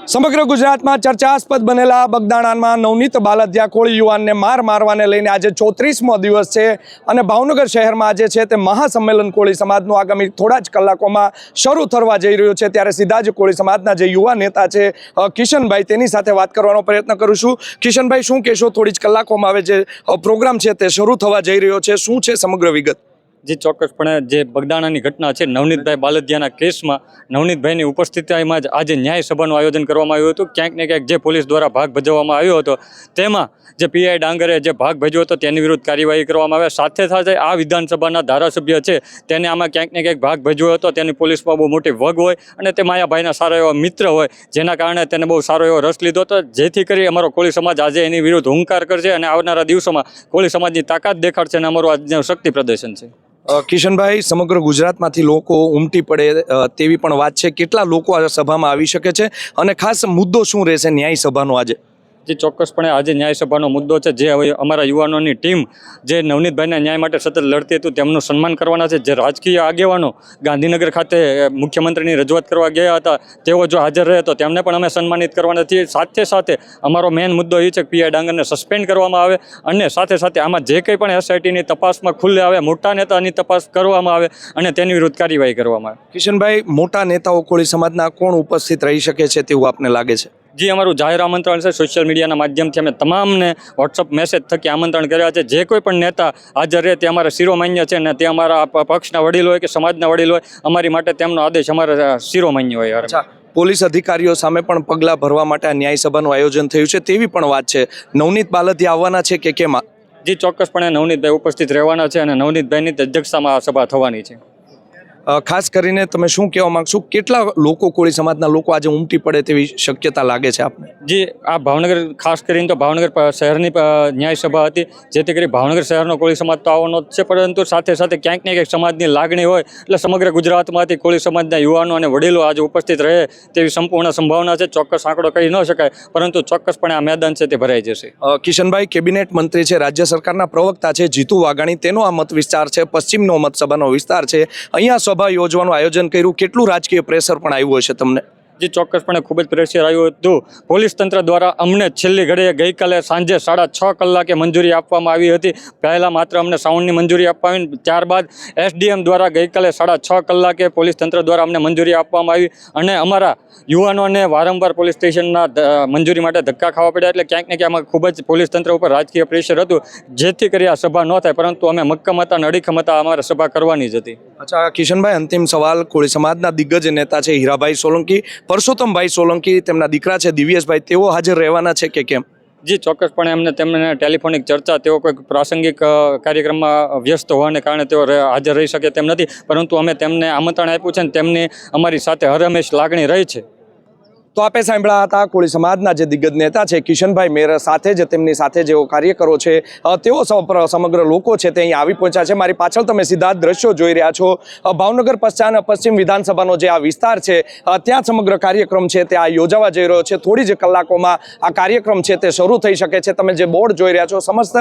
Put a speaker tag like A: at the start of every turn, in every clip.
A: સમગ્ર ગુજરાતમાં ચર્ચાસ્પદ બનેલા બગદાણામાં નવનીત બાલદિયા કોળી યુવાનને મારવાને લઈને આજે 34મો દિવસ છે અને ભાવનગર શહેરમાં આજે છે તે મહાસંમેલન કોળી સમાજનું આગામી થોડા જ કલાકોમાં શરૂ થવા જઈ રહ્યું છે। ત્યારે સીધા જ કોળી સમાજના જે યુવા નેતા છે કિશનભાઈ, તેની સાથે વાત કરવાનો પ્રયત્ન કરું છું। કિશનભાઈ, શું કહેશો? થોડી જ કલાકોમાં હવે જે પ્રોગ્રામ છે તે શરૂ થવા જઈ રહ્યો છે, શું છે સમગ્ર વિગત?
B: જે ચોક્કસપણે જે બગદાણાની ઘટના છે, નવનીતભાઈ બાલદિયાના કેસમાં નવનીતભાઈની ઉપસ્થિતિમાં જ આજે ન્યાય સભાનું આયોજન કરવામાં આવ્યું હતું। ક્યાંક ને ક્યાંક જે પોલીસ દ્વારા ભાગ ભજવવામાં આવ્યો હતો તેમાં જે પીઆઈ ડાંગરે જે ભાગ ભજવ્યો હતો તેની વિરુદ્ધ કાર્યવાહી કરવામાં આવે। સાથે સાથે આ વિધાનસભાના ધારાસભ્ય છે તેને આમાં ક્યાંક ને ક્યાંક ભાગ ભજવ્યો હતો, તેની પોલીસમાં બહુ મોટી વગ હોય અને તે માયાભાઈના સારો એવો મિત્ર હોય, જેના કારણે તેને બહુ સારો એવો રસ લીધો હતો, જેથી કરી અમારો કોળી સમાજ આજે એની વિરુદ્ધ હુંકાર કરશે અને આવનારા દિવસોમાં કોળી સમાજની તાકાત દેખાડશે અને અમારું આજનું શક્તિ પ્રદર્શન છે।
A: કિશનભાઈ, સમગ્ર ગુજરાતમાંથી લોકો ઉમટી પડે તેવી પણ વાત છે, કેટલા લોકો આ સભામાં આવી શકે છે અને ખાસ મુદ્દો શું રહેશે ન્યાય સભાનો આજે?
B: જે ચોક્કસપણે આજે ન્યાય સભાનો મુદ્દો છે, જે હવે અમારા યુવાનોની ટીમ જે નવનીતભાઈના ન્યાય માટે સતત લડતી હતું તેમનું સન્માન કરવાના છે। જે રાજકીય આગેવાનો ગાંધીનગર ખાતે મુખ્યમંત્રીની રજૂઆત કરવા ગયા હતા તેઓ જો હાજર રહે તો તેમને પણ અમે સન્માનિત કરવાના છીએ। સાથે સાથે અમારો મેઇન મુદ્દો એ છે કે પીઆઈ ડાંગરને સસ્પેન્ડ કરવામાં આવે અને સાથે સાથે આમાં જે કંઈ પણ એસઆઈટીની તપાસમાં ખુલ્લે આવે, મોટા નેતાની તપાસ કરવામાં આવે અને તેની વિરુદ્ધ કાર્યવાહી કરવામાં આવે।
A: કિશનભાઈ, મોટા નેતાઓ કોળી સમાજના કોણ ઉપસ્થિત રહી શકે છે તેવું આપને લાગે છે?
B: જે અમારું જાહેર આમંત્રણ છે, સોશિયલ મીડિયાના માધ્યમથી અમે તમામને વોટ્સઅપ મેસેજ થકી આમંત્રણ કર્યા છે। જે કોઈ પણ નેતા હાજર રહે તે અમારા શિરોમાન્ય છે અને તે અમારા પક્ષના વડીલ હોય કે સમાજના વડીલ હોય, અમારી માટે તેમનો આદેશ અમારા શિરોમાન્ય હોય।
A: પોલીસ અધિકારીઓ સામે પણ પગલાં ભરવા માટે આ ન્યાય સભાનું આયોજન થયું છે તેવી પણ વાત છે। નવનીત બાલદિયા આવવાના છે કે કેમ?
B: જે ચોક્કસપણે નવનીતભાઈ ઉપસ્થિત રહેવાના છે અને નવનીતભાઈની અધ્યક્ષતામાં આ સભા થવાની છે।
A: ખાસ કરીને તમે શું કહેવા માંગશો, કેટલા લોકો કોળી સમાજના લોકો આજે ઉમટી પડે તેવી શક્યતા લાગે છે આપને?
B: જે આ ભાવનગર, ખાસ કરીને તો ભાવનગર શહેરની ન્યાય સભા હતી, જેથી કરી ભાવનગર શહેરનો કોળી સમાજ તો આવવાનો જ છે, પરંતુ સાથે સાથે ક્યાંક ને ક્યાંક સમાજની લાગણી હોય એટલે સમગ્ર ગુજરાતમાંથી કોળી સમાજના યુવાનો અને વડીલો આજે ઉપસ્થિત રહે તેવી સંપૂર્ણ સંભાવના છે। ચોક્કસ આંકડો કહી ન શકાય, પરંતુ ચોક્કસપણે આ મેદાન છે તે ભરાઈ જશે।
A: કિશનભાઈ, કેબિનેટ મંત્રી છે, રાજ્ય સરકારના પ્રવક્તા છે જીતુ વાઘાણી, તેનો આ મત વિસ્તાર છે, પશ્ચિમનો મત સભાનો વિસ્તાર છે, અહીંયા સભા યોજવાનું આયોજન કર્યું, કેટલું રાજકીય પ્રેશર પણ આવ્યું હશે તમને?
B: જે ચોક્કસપણે ખૂબ જ પ્રેશર આવ્યું હતું। પોલીસ તંત્ર દ્વારા અમને છેલ્લી ઘડીએ ગઈકાલે સાંજે 6:30 કલાકે મંજૂરી આપવામાં આવી હતી। પહેલાં માત્ર અમને સાઉન્ડની મંજૂરી આપવામાં આવી, ત્યારબાદ એસડીએમ દ્વારા ગઈકાલે 6:30 કલાકે પોલીસ તંત્ર દ્વારા અમને મંજૂરી આપવામાં આવી અને અમારા યુવાનોને વારંવાર પોલીસ સ્ટેશનના મંજૂરી માટે ધક્કા ખાવા પડ્યા। એટલે ક્યાંક ને ક્યાંક ખૂબ જ પોલીસ તંત્ર ઉપર રાજકીય પ્રેશર હતું, જેથી કરી આ સભા ન થાય, પરંતુ અમે મક્કમ હતા અને અડીખમ હતા, અમારે સભા કરવાની જ હતી।
A: અચ્છા કિશનભાઈ, અંતિમ સવાલ, કોળી સમાજના દિગ્ગજ નેતા છે હીરાભાઈ સોલંકી, પરસોત્તમભાઈ સોલંકી, તેમના દીકરા છે દિવ્યેશભાઈ, તેઓ હાજર રહેવાના છે કે કેમ?
B: જી ચોક્કસપણે તેમને ટેલિફોનિક ચર્ચા, તેઓ કોઈ પ્રાસંગિક કાર્યક્રમમાં વ્યસ્ત હોવાને કારણે તેઓ હાજર રહી શકે તેમ નથી, પરંતુ અમે તેમને આમંત્રણ આપ્યું છે અને તેમની અમારી સાથે હરહંમેશ લાગણી રહી છે।
A: તો આપે સાંભળ્યા હતા કોળી સમાજના જે દિગ્ગજ નેતા છે કિશનભાઈ મેર, સાથે જ તેમની સાથે જેઓ કાર્યકરો છે તેઓ સમગ્ર લોકો છે તે અહીં આવી પહોંચ્યા છે। મારી પાછળ તમે સીધા દ્રશ્યો જોઈ રહ્યા છો, ભાવનગર પશ્ચિમ વિધાનસભાનો જે આ વિસ્તાર છે ત્યાં સમગ્ર કાર્યક્રમ છે તે આ યોજાવા જઈ રહ્યો છે। થોડી જ કલાકોમાં આ કાર્યક્રમ છે તે શરૂ થઈ શકે છે। તમે જે બોર્ડ જોઈ રહ્યા છો, સમસ્ત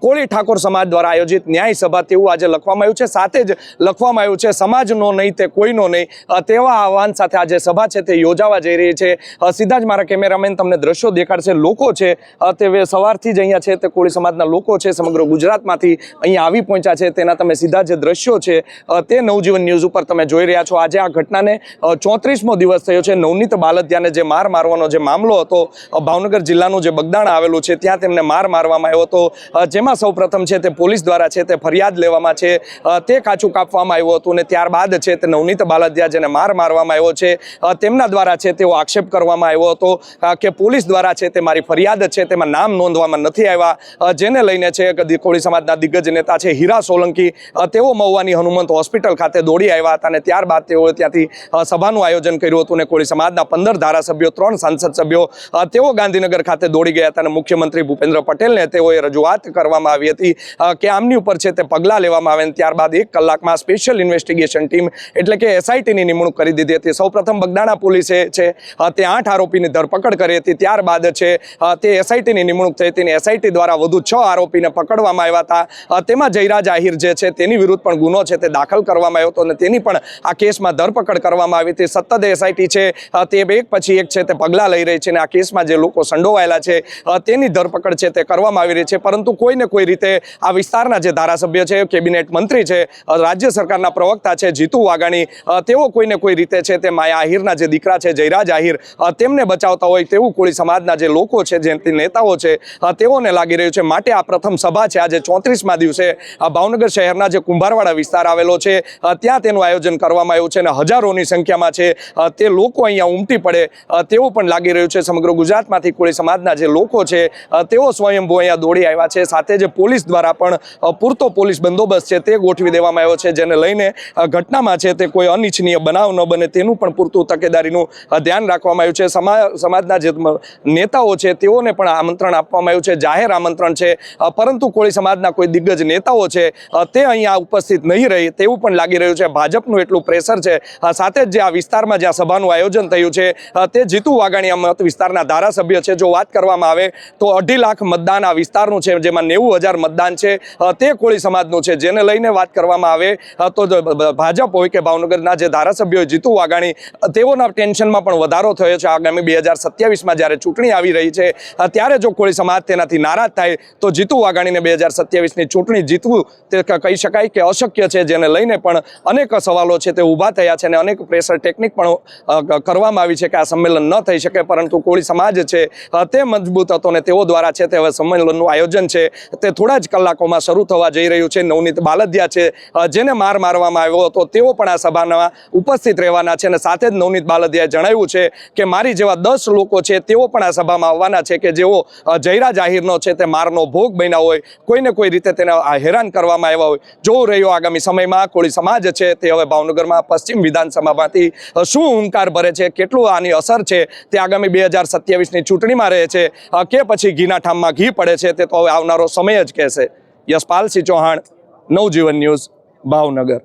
A: કોળી ઠાકોર સમાજ દ્વારા આયોજિત ન્યાય સભા તેવું આજે લખવામાં આવ્યું છે, સાથે જ લખવામાં આવ્યું છે સમાજનો નહીં તે કોઈનો નહીં, તેવા આહવાન સાથે આજે સભા છે તે યોજાવા જઈ રહી છે। સીધા જ મારા કેમેરામેન તમને દ્રશ્યો દેખાડશે। લોકો છે તે સવારથી જ અહીંયા છે તે કોળી સમાજના લોકો છે સમગ્ર ગુજરાતમાંથી અહીંયા આવી પહોંચ્યા છે, તેના તમે સીધા જે દ્રશ્યો છે તે નવજીવન ન્યૂઝ ઉપર તમે જોઈ રહ્યા છો। આજે આ ઘટનાને 34મો દિવસ થયો છે। નવનીત બાલદિયાને જે મારવાનો જે મામલો હતો, ભાવનગર જિલ્લાનું જે બગદાણા આવેલું છે ત્યાં તેમને મારવામાં આવ્યો હતો, જેમાં સૌપ્રથમ છે તે પોલીસ દ્વારા છે તે ફરિયાદ લેવામાં છે તે કાચું કાપવામાં આવ્યું હતું અને ત્યારબાદ છે તે નવનીત બાલદિયા જેને મારવામાં આવ્યો છે તેમના દ્વારા છે તેઓ આક્ષેપ કરવામાં આવ્યો હતો કે પોલીસ દ્વારા છે તે મારી ફરિયાદ છે તેમાં નામ નોંધવામાં નથી આવ્યા, જેને લઈને છે કોળી સમાજના દિગ્ગજ નેતા છે હીરા સોલંકી, તેઓ મહુવાની હનુમંત હોસ્પિટલ ખાતે દોડી આવ્યા હતા અને ત્યારબાદ તેઓએ ત્યાંથી સભાનું આયોજન કર્યું હતું અને કોળી સમાજના 15 ધારાસભ્યો, 3 સાંસદ સભ્યો તેઓ ગાંધીનગર ખાતે દોડી ગયા હતા અને મુખ્યમંત્રી ભૂપેન્દ્ર પટેલને તેઓએ રજૂઆત કરવામાં આવી હતી કે આમની ઉપર છે તે પગલાં લેવામાં આવે અને ત્યારબાદ 1 કલાકમાં સ્પેશિયલ ઇન્વેસ્ટિગેશન ટીમ એટલે કે એસઆઈટીની નિમણૂક કરી દીધી હતી। સૌપ્રથમ બગદાણા પોલીસે છે તે 8 આરોપીની ધરપકડ કરી હતી. ત્યારબાદ છે તે એસઆઈટીની નિમણૂક થઈ હતી અને એસઆઈટી દ્વારા વધુ 6 આરોપીને પકડવામાં આવ્યા હતા. તેમાં જયરાજ આહિર જે છે તેની વિરુદ્ધ પણ ગુનો છે તે દાખલ કરવામાં આવ્યો હતો અને તેની પણ આ કેસમાં ધરપકડ કરવામાં આવી હતી. સતત એસઆઈટી છે તે એક પછી એક છે તે પગલાં લઈ રહી છે અને આ કેસમાં જે લોકો સંડોવાયેલા છે તેની ધરપકડ છે તે કરવામાં આવી રહી છે. પરંતુ કોઈને કોઈ રીતે આ વિસ્તારના જે ધારાસભ્ય છે, કેબિનેટ મંત્રી છે, રાજ્ય સરકારના પ્રવક્તા છે જીતુ વાઘાણી, તેઓ કોઈને કોઈ રીતે છે તે માયા આહિરના જે દીકરા છે જયરાજ આહિર તેમને બચાવતા હોય તેવું કોળી સમાજના જે લોકો છે, જે નેતાઓ છે તેઓને લાગી રહ્યું છે. માટે આ પ્રથમ સભા છે આજે 34મા દિવસે ભાવનગર શહેરના જે કુંભારવાડા વિસ્તાર આવેલો છે ત્યાં તેનું આયોજન કરવામાં આવ્યું છે અને હજારોની સંખ્યામાં છે તે લોકો અહીંયા ઉમટી પડે તેવું પણ લાગી રહ્યું છે. સમગ્ર ગુજરાતમાંથી કોળી સમાજના જે લોકો છે તેઓ સ્વયંભૂ અહીંયા દોડી આવ્યા છે. સાથે જે પોલીસ દ્વારા પણ પૂરતો પોલીસ બંદોબસ્ત છે તે ગોઠવી દેવામાં આવ્યો છે, જેને લઈને ઘટનામાં છે તે કોઈ અનિચ્છનીય બનાવ ન બને તેનું પણ પૂરતું તકેદારીનું ધ્યાન રાખવામાં આવ્યું છે. સમાજના જે નેતાઓ છે તેઓને પણ આમંત્રણ આપવામાં આવ્યું છે, જાહેર આમંત્રણ છે, પરંતુ કોળી સમાજના કોઈ દિગ્ગજ નેતાઓ છે તે અહીંયા ઉપસ્થિત નહીં રહી તેવું પણ લાગી રહ્યું છે. ભાજપનું એટલું પ્રેશર છે. સાથે જ જે આ વિસ્તારમાં જ્યાં સભાનું આયોજન થયું છે તે જીતુ વાઘાણી મત વિસ્તારના ધારાસભ્ય છે. જો વાત કરવામાં આવે તો 2.5 લાખ મતદાન આ વિસ્તારનું છે, જેમાં 90,000 મતદાન છે તે કોળી સમાજનું છે. જેને લઈને વાત કરવામાં આવે તો ભાજપ હોય કે ભાવનગરના જે ધારાસભ્ય હોય જીતુ વાઘાણી, તેઓના ટેન્શનમાં પણ વધારો થયો છે. આગામી 2027માં જ્યારે ચૂંટણી આવી રહી છે ત્યારે જો કોળી સમાજ તેનાથી નારાજ થાય તો જીતુ વાઘાણીને 2027ની ચૂંટણી જીતવું તે કહી શકાય કે અશક્ય છે. જેને લઈને પણ અનેક સવાલો છે તે ઊભા થયા છે અને અનેક પ્રેશર ટેકનિક પણ કરવામાં આવી છે કે આ સંમેલન ન થઈ શકે. પરંતુ કોળી સમાજ છે તે મજબૂત હતો અને તેઓ દ્વારા છે તે હવે સંમેલનનું આયોજન છે તે થોડા જ કલાકોમાં શરૂ થવા જઈ રહ્યું છે. નવનીત બાલદિયા છે જેને મારવામાં આવ્યો હતો તેઓ પણ આ સભામાં ઉપસ્થિત રહેવાના છે અને સાથે જ નવનીત બાલદિયાએ જણાવ્યું છે કે મારી જેવા 10 લોકો છે તેઓ પણ આ સભામાં આવવાના છે કે જેઓ જયરાજ આહિરનો છે તે મારનો ભોગ બન્યા હોય, કોઈને કોઈ રીતે તેને હેરાન કરવામાં આવ્યા હોય. જોવું રહ્યો આગામી સમયમાં કોળી સમાજ છે તે હવે ભાવનગરમાં પશ્ચિમ વિધાનસભામાંથી શું હુંકાર ભરે છે, કેટલું આની અસર છે તે આગામી 2027ની ચૂંટણીમાં રહે છે કે પછી ઘીના ઠામમાં ઘી પડે છે તે તો હવે આવનારો સમય જ કહેશે. યશપાલસિંહ ચૌહાણ, નવજીવન ન્યૂઝ, ભાવનગર.